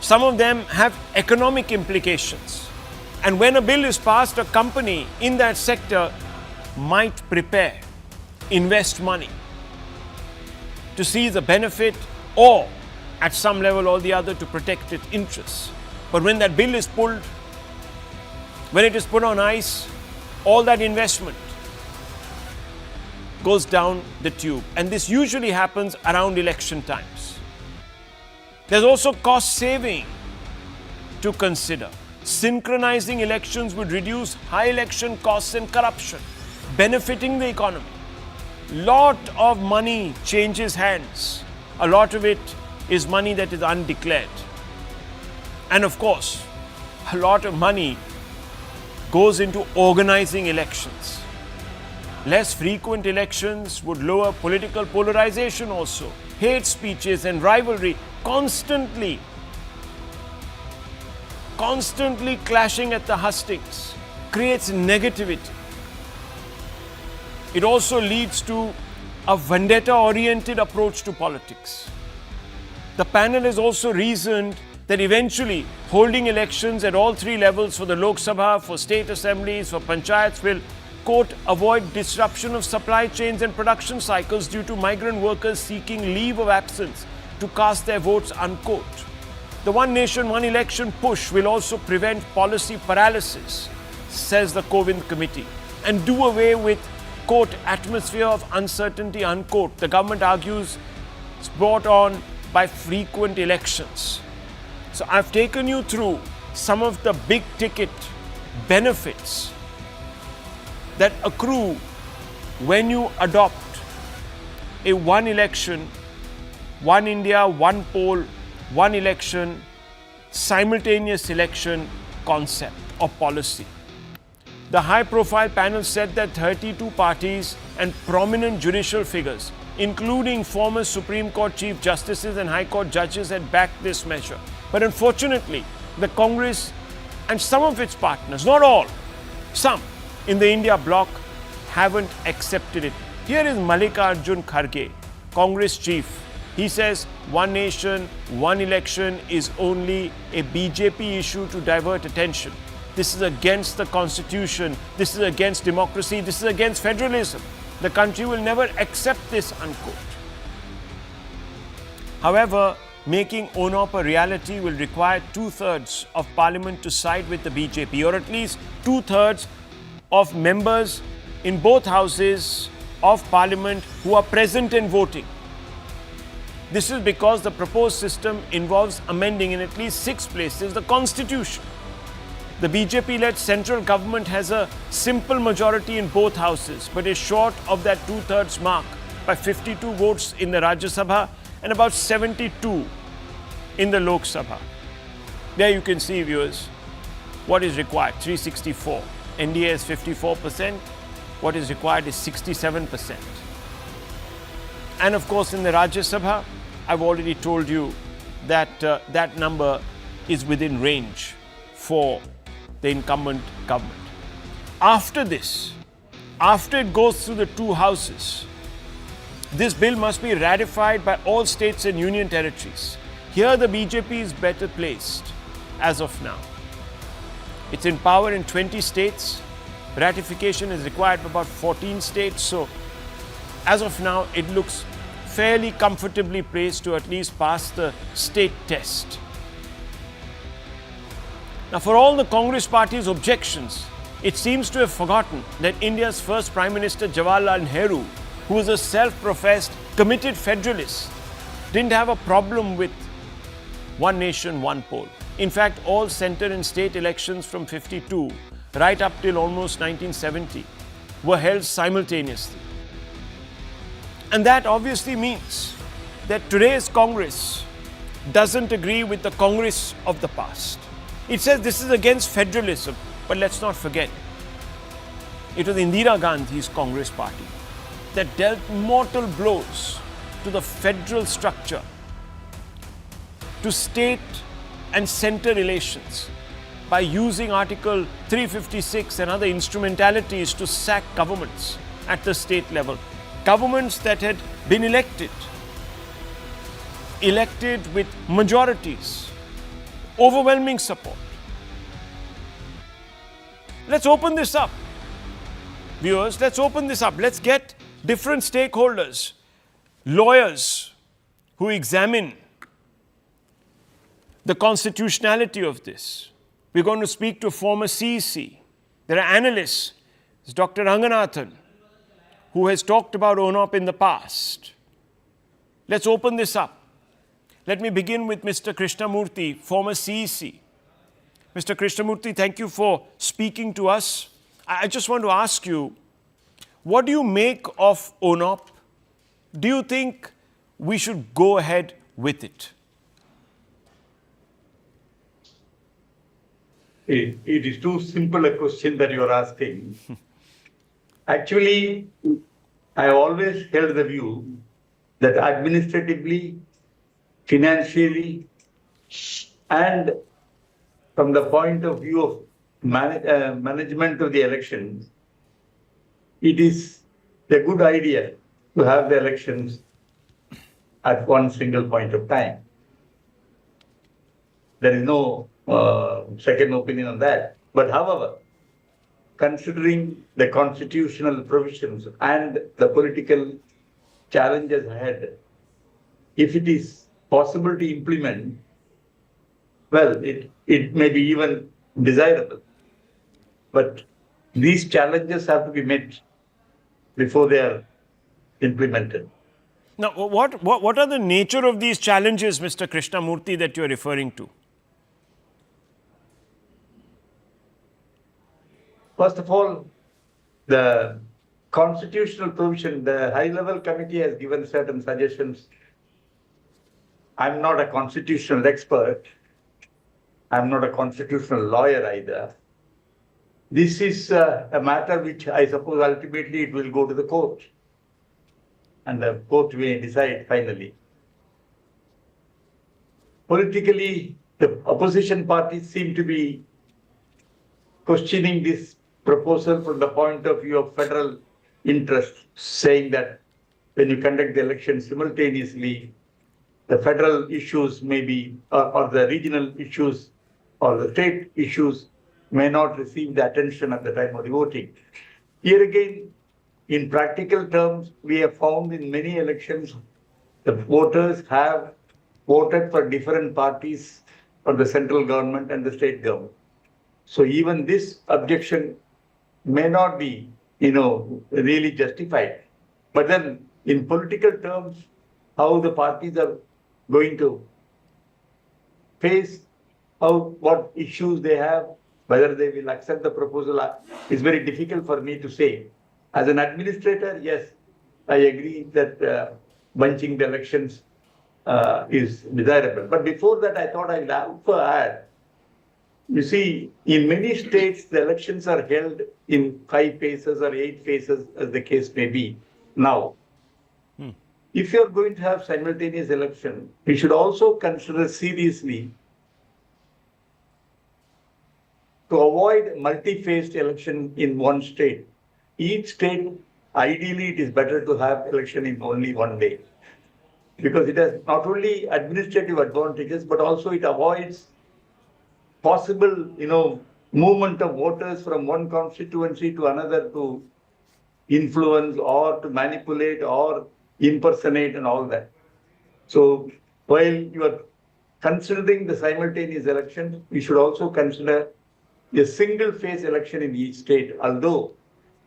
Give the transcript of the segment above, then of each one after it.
Some of them have economic implications. And when a bill is passed, a company in that sector might prepare, invest money to see the benefit, or at some level or the other to protect its interests. But when that bill is pulled, when it is put on ice, all that investment goes down the tube. And this usually happens around election times. There's also cost saving to consider. Synchronizing elections would reduce high election costs and corruption, benefiting the economy. Lot of money changes hands. A lot of it is money that is undeclared. And of course, a lot of money goes into organizing elections. Less frequent elections would lower political polarization also. Hate speeches and rivalry constantly clashing at the hustings creates negativity. It also leads to a vendetta-oriented approach to politics. The panel has also reasoned that eventually holding elections at all three levels for the Lok Sabha, for state assemblies, for panchayats will, quote, avoid disruption of supply chains and production cycles due to migrant workers seeking leave of absence to cast their votes, unquote. The One Nation, One Election push will also prevent policy paralysis, says the Kovind Committee, and do away with, quote, atmosphere of uncertainty, unquote. The government argues it's brought on by frequent elections. So I've taken you through some of the big ticket benefits that accrue when you adopt a one election, one India, one poll, one election, simultaneous election concept or policy. The high-profile panel said that 32 parties and prominent judicial figures, including former Supreme Court Chief Justices and High Court judges, had backed this measure. But unfortunately, the Congress and some of its partners, not all, some in the India bloc, haven't accepted it. Here is Mallikarjun Kharge, Congress chief. He says one nation, one election is only a BJP issue to divert attention. This is against the constitution. This is against democracy. This is against federalism. The country will never accept this, unquote. However, making ONOP a reality will require 2/3 of parliament to side with the BJP, or at least 2/3 of members in both houses of parliament who are present and voting. This is because the proposed system involves amending in at least 6 places the constitution. The BJP-led central government has a simple majority in both houses, but is short of that 2/3 mark by 52 votes in the Rajya Sabha and about 72 in the Lok Sabha. There you can see, viewers, what is required, 364. NDA is 54%. What is required is 67%. And of course, in the Rajya Sabha, I've already told you that that number is within range for the incumbent government. After this, after it goes through the 2 houses, this bill must be ratified by all states and union territories. Here the BJP is better placed as of now. It's in power in 20 states. Ratification is required for about 14 states. So as of now, it looks fairly comfortably placed to at least pass the state test. Now, for all the Congress party's objections, it seems to have forgotten that India's first Prime Minister Jawaharlal Nehru, who was a self-professed committed federalist, didn't have a problem with one nation, one poll. In fact, all centre and state elections from 52 right up till almost 1970 were held simultaneously. And that obviously means that today's Congress doesn't agree with the Congress of the past. It says this is against federalism, but let's not forget, it was Indira Gandhi's Congress party that dealt mortal blows to the federal structure, to state and centre relations by using Article 356 and other instrumentalities to sack governments at the state level. Governments that had been elected with majorities overwhelming support. Let's open this up. Viewers, let's open this up. Let's get different stakeholders, lawyers who examine the constitutionality of this. We're going to speak to a former CEC. There are analysts. There's Dr. Ranganathan, who has talked about ONOP in the past. Let's open this up. Let me begin with Mr. Krishnamurthy, former CEC. Mr. Krishnamurthy, thank you for speaking to us. I just want to ask you, what do you make of ONOP? Do you think we should go ahead with it? It is too simple a question that you are asking. Actually, I always held the view that administratively, financially, and from the point of view of management of the elections, it is a good idea to have the elections at one single point of time. There is no second opinion on that. But however, considering the constitutional provisions and the political challenges ahead, if it is possible to implement, well, it may be even desirable. But these challenges have to be met before they are implemented. Now, what are the nature of these challenges, Mr. Krishnamurthy, that you are referring to? First of all, the constitutional provision, the high-level committee has given certain suggestions. I'm not a constitutional expert. I'm not a constitutional lawyer either. This is a matter which I suppose ultimately it will go to the court. And the court may decide finally. Politically, the opposition parties seem to be questioning this proposal from the point of view of federal interest, saying that when you conduct the election simultaneously, the federal issues may be, or the regional issues or the state issues may not receive the attention at the time of the voting. Here again, in practical terms, we have found in many elections, the voters have voted for different parties for the central government and the state government. So even this objection may not be, really justified. But then in political terms, how the parties are going to face what issues they have, whether they will accept the proposal is very difficult for me to say. As an administrator, yes, I agree that bunching the elections is desirable. But before that, I thought I'd also add, you see, in many states, the elections are held in 5 phases or 8 phases, as the case may be now. If you're going to have simultaneous election, we should also consider seriously to avoid multi-phased election in one state. Each state, ideally, it is better to have election in only one day, because it has not only administrative advantages, but also it avoids possible, movement of voters from one constituency to another to influence or to manipulate or impersonate and all that. So while you are considering the simultaneous election, we should also consider a single phase election in each state, although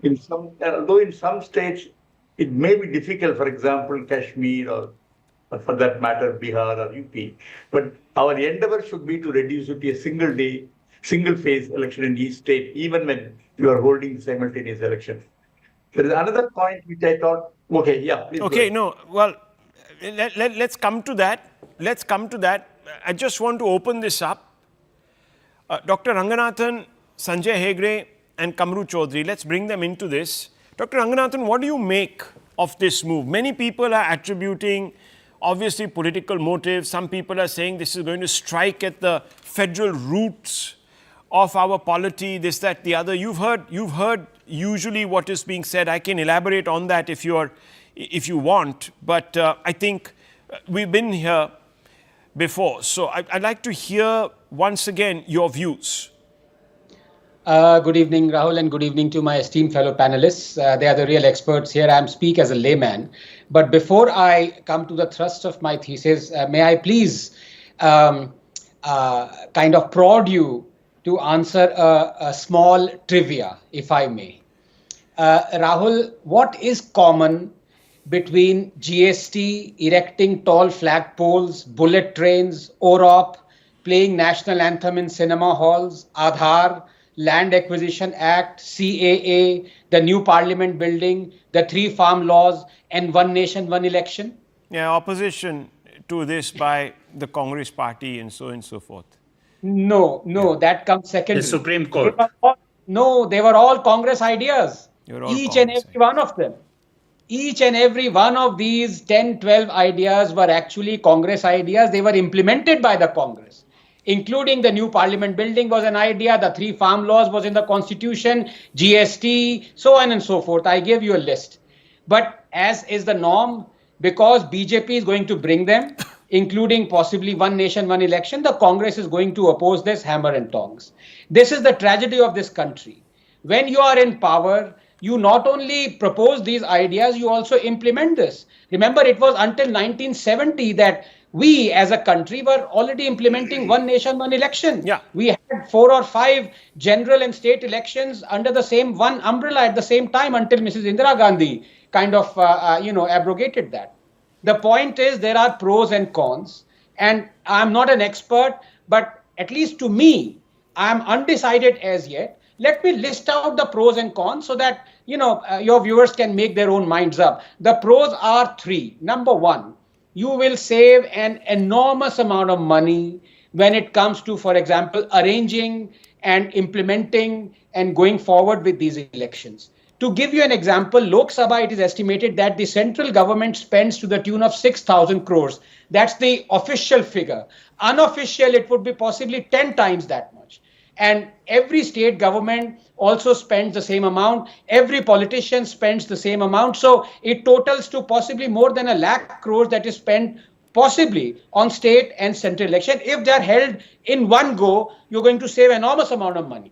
in some states it may be difficult, for example, Kashmir or for that matter, Bihar or UP. But our endeavor should be to reduce it to a single phase election in each state, even when you are holding simultaneous election. There is another point which I thought, okay, yeah, please. Okay, no, well, let's come to that. Let's come to that. I just want to open this up. Dr. Ranganathan, Sanjay Hegde, and Kamru Chaudhary, let's bring them into this. Dr. Ranganathan, what do you make of this move? Many people are attributing, obviously, political motives. Some people are saying this is going to strike at the federal roots of our polity, this, that, the other. You've heard usually what is being said. I can elaborate on that if you want. But I think we've been here. before. So I'd like to hear once again your views. Good evening, Rahul, and good evening to my esteemed fellow panelists. They are the real experts here. I speak as a layman. But before I come to the thrust of my thesis, may I please kind of prod you to answer a small trivia, if I may. Rahul, what is common between GST, erecting tall flagpoles, bullet trains, OROP, playing national anthem in cinema halls, Aadhaar, Land Acquisition Act, CAA, the new parliament building, the 3 farm laws, and one nation, one election? Yeah, opposition to this by the Congress party and so forth. No, that comes secondary. The Supreme Court. They were all Congress ideas. Each and every one of them. Each and every one of these 10, 12 ideas were actually Congress ideas. They were implemented by the Congress, including the new parliament building was an idea, the 3 farm laws was in the constitution, GST, so on and so forth. I gave you a list. But as is the norm, because BJP is going to bring them, including possibly one nation, one election, the Congress is going to oppose this hammer and tongs. This is the tragedy of this country. When you are in power, you not only propose these ideas, you also implement this. Remember, it was until 1970 that we as a country were already implementing one nation, one election. Yeah. We had 4 or 5 general and state elections under the same one umbrella at the same time until Mrs. Indira Gandhi kind of, abrogated that. The point is there are pros and cons, and I'm not an expert, but at least to me, I'm undecided as yet. Let me list out the pros and cons so that, your viewers can make their own minds up. The pros are 3. Number 1, you will save an enormous amount of money when it comes to, for example, arranging and implementing and going forward with these elections. To give you an example, Lok Sabha, it is estimated that the central government spends to the tune of 6,000 crores. That's the official figure. Unofficial, it would be possibly 10 times that much. And every state government also spends the same amount. Every politician spends the same amount. So it totals to possibly more than 1 lakh crores that is spent possibly on state and central election. If they are held in one go, you're going to save enormous amount of money.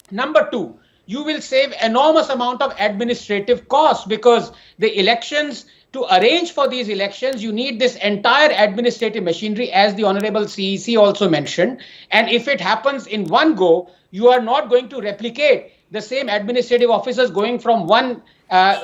Number 2, you will save enormous amount of administrative costs because the elections, to arrange for these elections, you need this entire administrative machinery, as the Honorable CEC also mentioned. And if it happens in one go, you are not going to replicate the same administrative officers going from one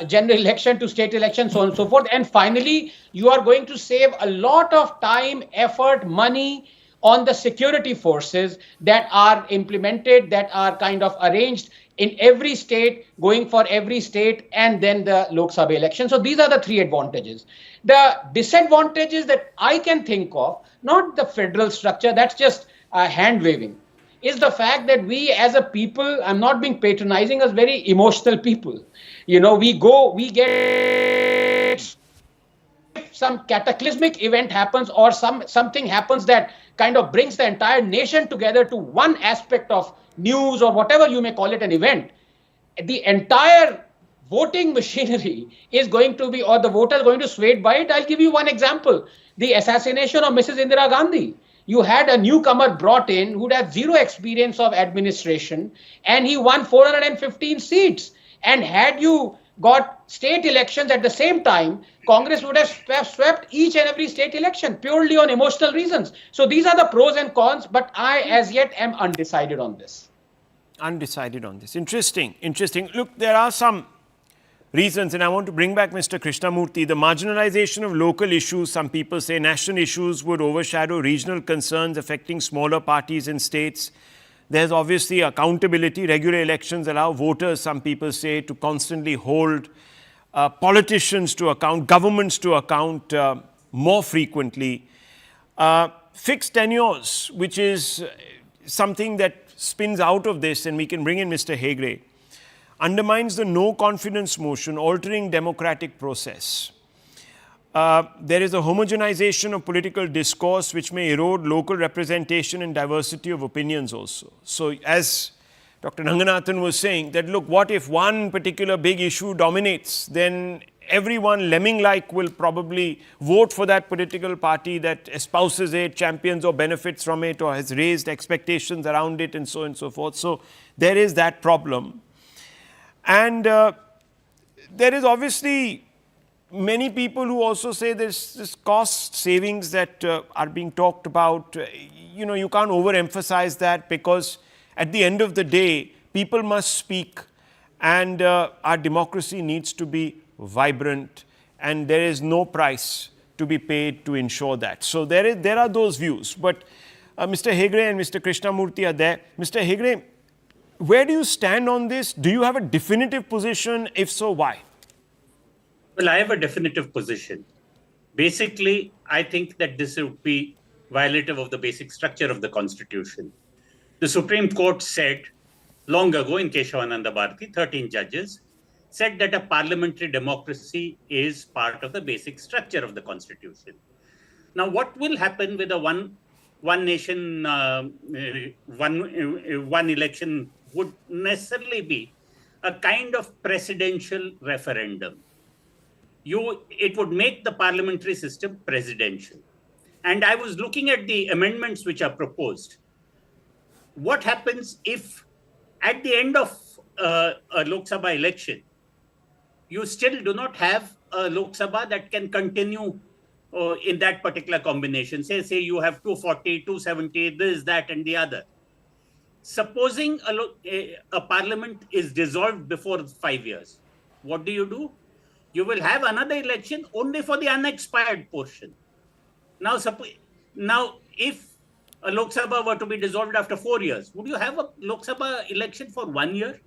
general election to state election, so on and so forth. And finally, you are going to save a lot of time, effort, money on the security forces that are implemented, that are kind of arranged in every state, going for every state, and then the Lok Sabha election. So these are the 3 advantages. The disadvantages that I can think of, not the federal structure, that's just hand waving, is the fact that we as a people, I'm not being patronizing, as very emotional people. We get, if some cataclysmic event happens or something happens that kind of brings the entire nation together to one aspect of news or whatever you may call it, an event, the entire voting machinery is going to be, or the voters are going to sway by it. I'll give you one example. The assassination of Mrs. Indira Gandhi. You had a newcomer brought in who had 0 experience of administration, and he won 415 seats. And had you got state elections at the same time, Congress would have swept each and every state election purely on emotional reasons. So these are the pros and cons, but I as yet am undecided on this. Undecided on this. Interesting. Look, there are some reasons, and I want to bring back Mr. Krishnamurthy. The marginalization of local issues, some people say national issues would overshadow regional concerns affecting smaller parties in states. There's obviously accountability. Regular elections allow voters, some people say, to constantly hold politicians to account, governments to account more frequently. Fixed tenures, which is something that spins out of this, and we can bring in Mr. Hegde, undermines the no confidence motion, altering democratic process. There is a homogenization of political discourse which may erode local representation and diversity of opinions also. So as Dr. Ranganathan was saying, that look, what if one particular big issue dominates, then everyone lemming-like will probably vote for that political party that espouses it, champions or benefits from it, or has raised expectations around it, and so on and so forth. So there is that problem. And there is obviously many people who also say there's this cost savings that are being talked about. You can't overemphasize that, because at the end of the day, people must speak, and our democracy needs to be vibrant, and there is no price to be paid to ensure that. So there are those views. But Mr. Hegde and Mr. Krishnamurthy are there. Mr. Hegde, where do you stand on this? Do you have a definitive position? If so, why? Well, I have a definitive position. Basically, I think that this would be violative of the basic structure of the Constitution. The Supreme Court said long ago in Keshavananda Bharati, 13 judges, said that a parliamentary democracy is part of the basic structure of the Constitution. Now, what will happen with a one nation, one election would necessarily be a kind of presidential referendum. It would make the parliamentary system presidential. And I was looking at the amendments which are proposed. What happens if at the end of a Lok Sabha election, you still do not have a Lok Sabha that can continue in that particular combination? Say you have 240, 270, this, that, and the other. Supposing a parliament is dissolved before 5 years, what do? You will have another election only for the unexpired portion. Now, if a Lok Sabha were to be dissolved after 4 years, would you have a Lok Sabha election for 1 year?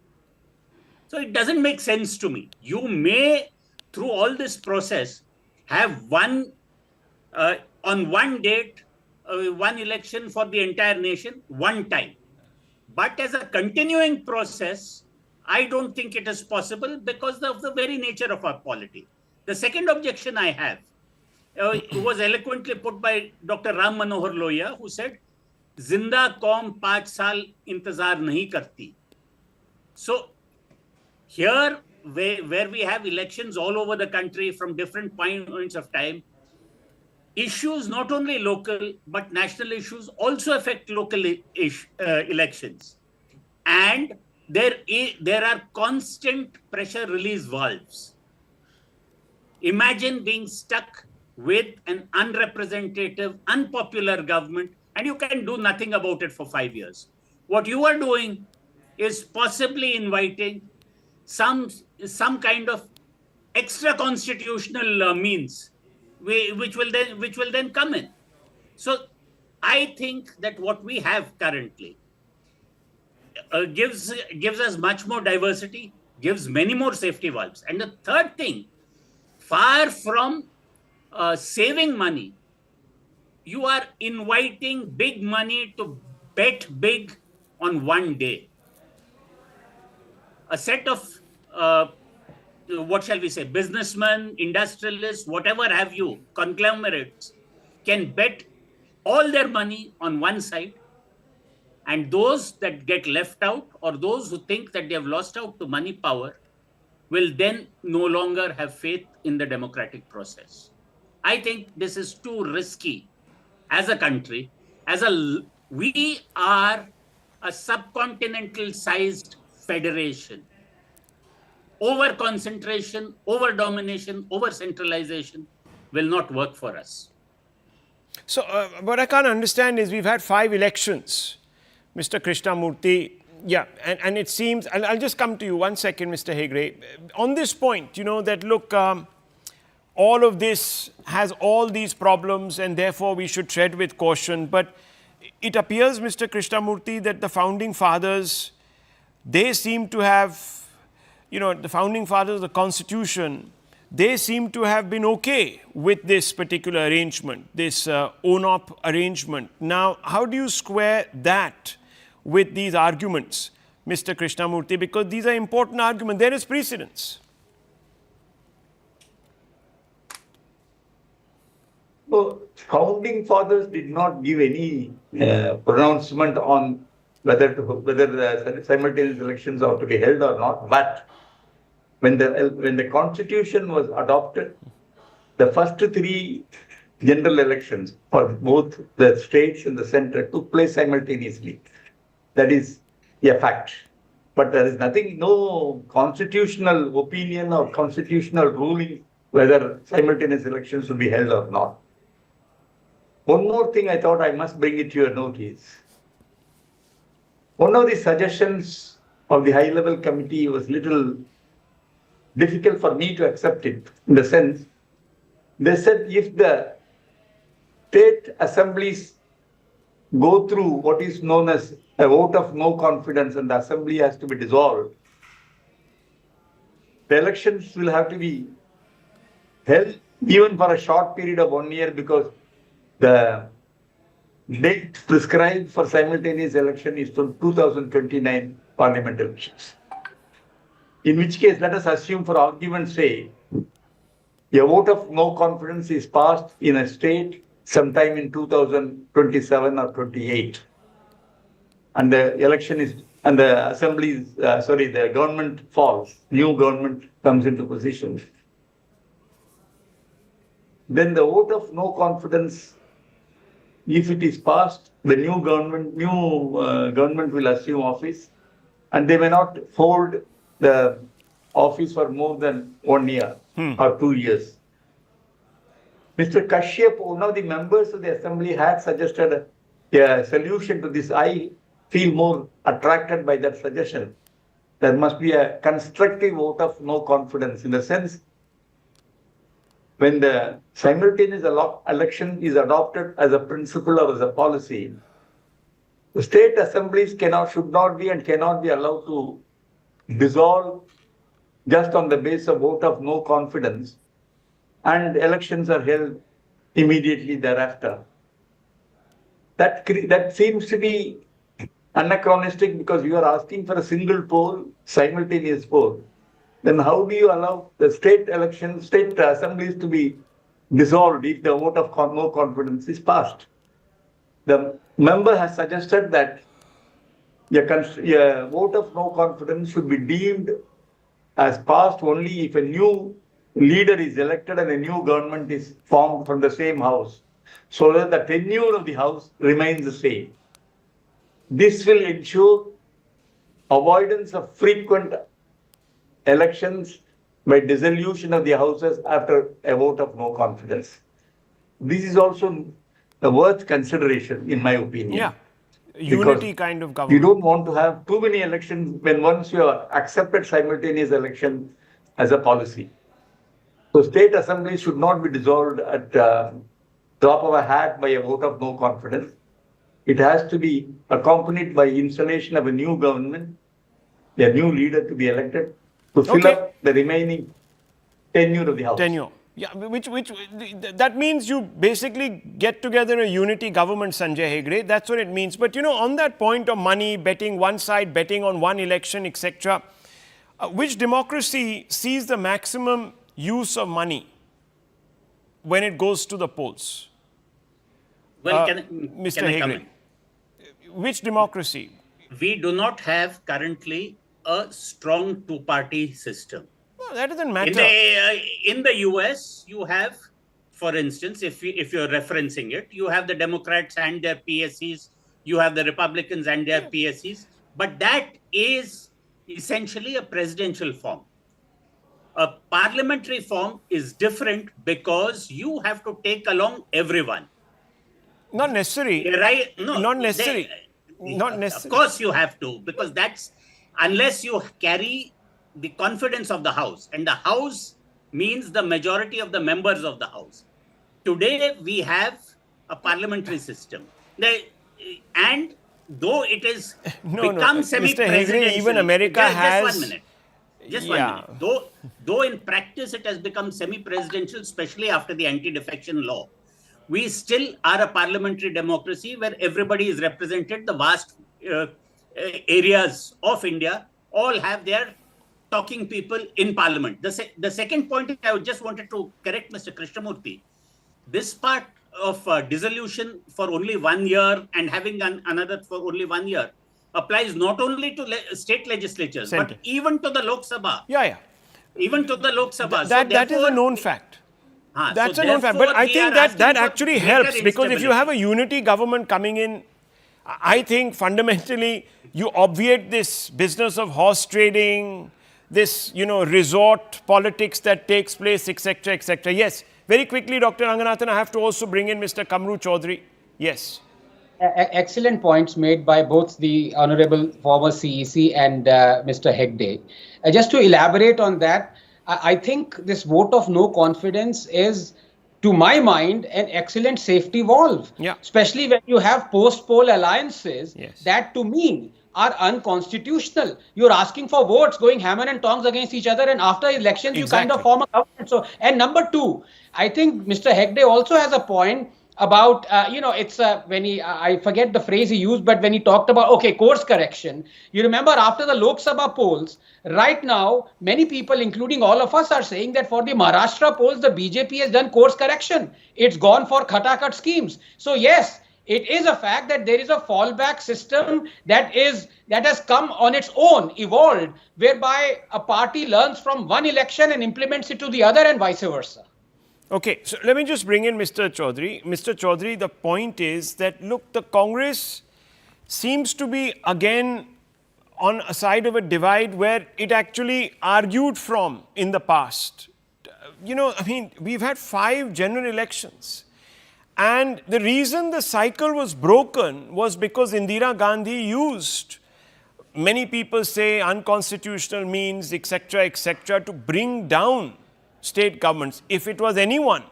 So it doesn't make sense to me. You may, through all this process, have on one date, one election for the entire nation, one time. But as a continuing process, I don't think it is possible because of the very nature of our polity. The second objection I have was eloquently put by Dr. Ram Manohar Lohia, who said, "Zinda kaum 5 saal intezar nahi karti." So here, where we have elections all over the country from different points of time, issues not only local but national issues also affect local elections. And there are constant pressure release valves. Imagine being stuck with an unrepresentative, unpopular government, and you can do nothing about it for 5 years. What you are doing is possibly inviting some kind of extra constitutional means, which will then come in. So I think that what we have currently gives us much more diversity, gives many more safety valves. And the third thing, far from saving money, you are inviting big money to bet big on one day. A set of, what shall we say, businessmen, industrialists, whatever have you, conglomerates, can bet all their money on one side. And those that get left out, or those who think that they have lost out to money power, will then no longer have faith in the democratic process. I think this is too risky as a country. We are a subcontinental sized federation. Over concentration, over domination, over centralization will not work for us. So what I can't understand is we've had 5 elections, Mr. Krishnamurthy. Yeah, and it seems, I'll just come to you 1 second, Mr. Hegde. On this point, that look, all of this has all these problems and therefore we should tread with caution. But it appears, Mr. Krishnamurthy, that the founding fathers, they seem to have, the founding fathers of the Constitution, they seem to have been okay with this particular arrangement, this ONOP arrangement. Now, how do you square that with these arguments, Mr. Krishnamurthy? Because these are important arguments. There is precedence. So, founding fathers did not give any pronouncement on whether the simultaneous elections are to be held or not. But when the constitution was adopted, the first three general elections for both the states and the center took place simultaneously. That is a fact. But there is nothing, no constitutional opinion or constitutional ruling whether simultaneous elections should be held or not. One more thing I thought I must bring it to your notice. One of the suggestions of the high-level committee was little difficult for me to accept it, in the sense, they said if the state assemblies go through what is known as a vote of no confidence and the assembly has to be dissolved, the elections will have to be held even for a short period of 1 year, because the date prescribed for simultaneous election is to 2029 parliament elections. In which case, let us assume for argument's sake, a vote of no confidence is passed in a state sometime in 2027 or 28. And the election is, and the assembly is, the government falls, new government comes into position. Then the vote of no confidence, if it is passed, the new government will assume office, and they may not hold the office for more than 1 year or 2 years. Mr. Kashyap, one of the members of the assembly, had suggested a solution to this. I feel more attracted by that suggestion. There must be a constructive vote of no confidence, in the sense, when the simultaneous election is adopted as a principle or as a policy, the state assemblies should not be allowed to dissolve just on the basis of vote of no confidence, and elections are held immediately thereafter. That seems to be anachronistic, because you are asking for a single poll, simultaneous poll. Then how do you allow the state assemblies to be dissolved if the vote of no confidence is passed? The member has suggested that a vote of no confidence should be deemed as passed only if a new leader is elected and a new government is formed from the same house, so that the tenure of the house remains the same. This will ensure avoidance of frequent elections by dissolution of the houses after a vote of no confidence. This is also a worth consideration, in my opinion. Yeah, unity kind of government. You don't want to have too many elections when once you have accepted simultaneous election as a policy. So state assemblies should not be dissolved at drop of a hat by a vote of no confidence. It has to be accompanied by installation of a new government, a new leader to be elected, to fill up the remaining tenure of the house. Yeah, that means you basically get together a unity government, Sanjay Hegde. That's what it means. But on that point of money, betting one side, betting on one election, etc., which democracy sees the maximum use of money when it goes to the polls? Well, Mr. can I Hegde, come in? Which democracy? We do not have currently a strong two-party system. No, that doesn't matter. In the US, you have, for instance, if you're referencing it, you have the Democrats and their PSCs, you have the Republicans and their PSCs, but that is essentially a presidential form. A parliamentary form is different because you have to take along everyone. Not necessary. Right? No, not necessary. Not necessary. Of course you have to, because that's, unless you carry the confidence of the House, and the House means the majority of the members of the House. Today we have a parliamentary system. And though it is become semi-presidential, Mr. Hegde, even America has... Just 1 minute. Just 1 minute. Though in practice it has become semi-presidential, especially after the anti-defection law, we still are a parliamentary democracy where everybody is represented. The vast areas of India all have their talking people in parliament. The second point I just wanted to correct Mr. Krishnamurthy. This part of dissolution for only 1 year and having another for only 1 year applies not only to state legislatures, but even to the Lok Sabha. Yeah. even to the Lok Sabha. That is a known fact. That's a known fact. But I think that actually helps, because if you have a unity government coming in, I think fundamentally you obviate this business of horse trading, this, resort politics that takes place, etc., etc. Yes. Very quickly, Dr. Ranganathan, I have to also bring in Mr. Kamru Chaudhary. Yes. Excellent points made by both the Honorable former CEC and Mr. Hegde. Just to elaborate on that, I think this vote of no confidence is, to my mind, an excellent safety valve. Yeah. Especially when you have post-poll alliances Yes. that, to me, are unconstitutional. You're asking for votes, going hammer and tongs against each other, and after elections, you kind of form a government. So, and number two, I think Mr. Hegde also has a point about, it's when I forget the phrase he used, but when he talked about, course correction. You remember after the Lok Sabha polls, right now, many people, including all of us, are saying that for the Maharashtra polls, the BJP has done course correction. It's gone for khatakat schemes. So yes, it is a fact that there is a fallback system that has come on its own, evolved, whereby a party learns from one election and implements it to the other, and vice versa. Okay, so let me just bring in Mr. Chaudhary. Mr. Chaudhary, the point is that, look, the Congress seems to be again on a side of a divide where it actually argued from in the past. We've had 5 general elections. And the reason the cycle was broken was because Indira Gandhi used, many people say, unconstitutional means, etc., to bring down state governments. If it was anyone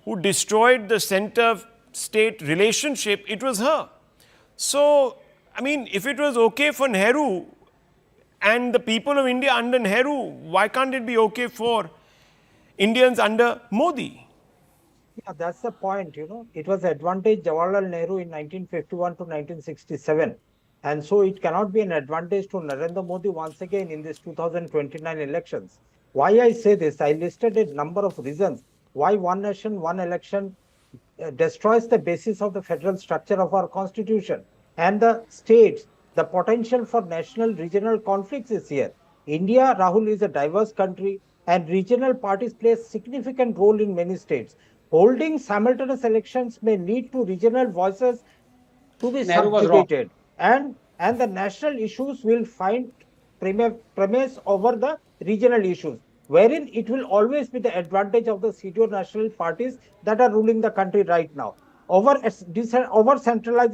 who destroyed the center-state relationship, it was her. So, if it was okay for Nehru and the people of India under Nehru, why can't it be okay for Indians under Modi? Yeah, that's the point, It was advantage Jawaharlal Nehru in 1951 to 1967. And so it cannot be an advantage to Narendra Modi once again in this 2029 elections. Why I say this, I listed a number of reasons why one nation, one election destroys the basis of the federal structure of our constitution. And the states, the potential for national regional conflicts is here. India, Rahul, is a diverse country, and regional parties play a significant role in many states. Holding simultaneous elections may lead to regional voices to be subjugated, and the national issues will find premise over the regional issues, wherein it will always be the advantage of the pseudo-national parties that are ruling the country right now. Over centralization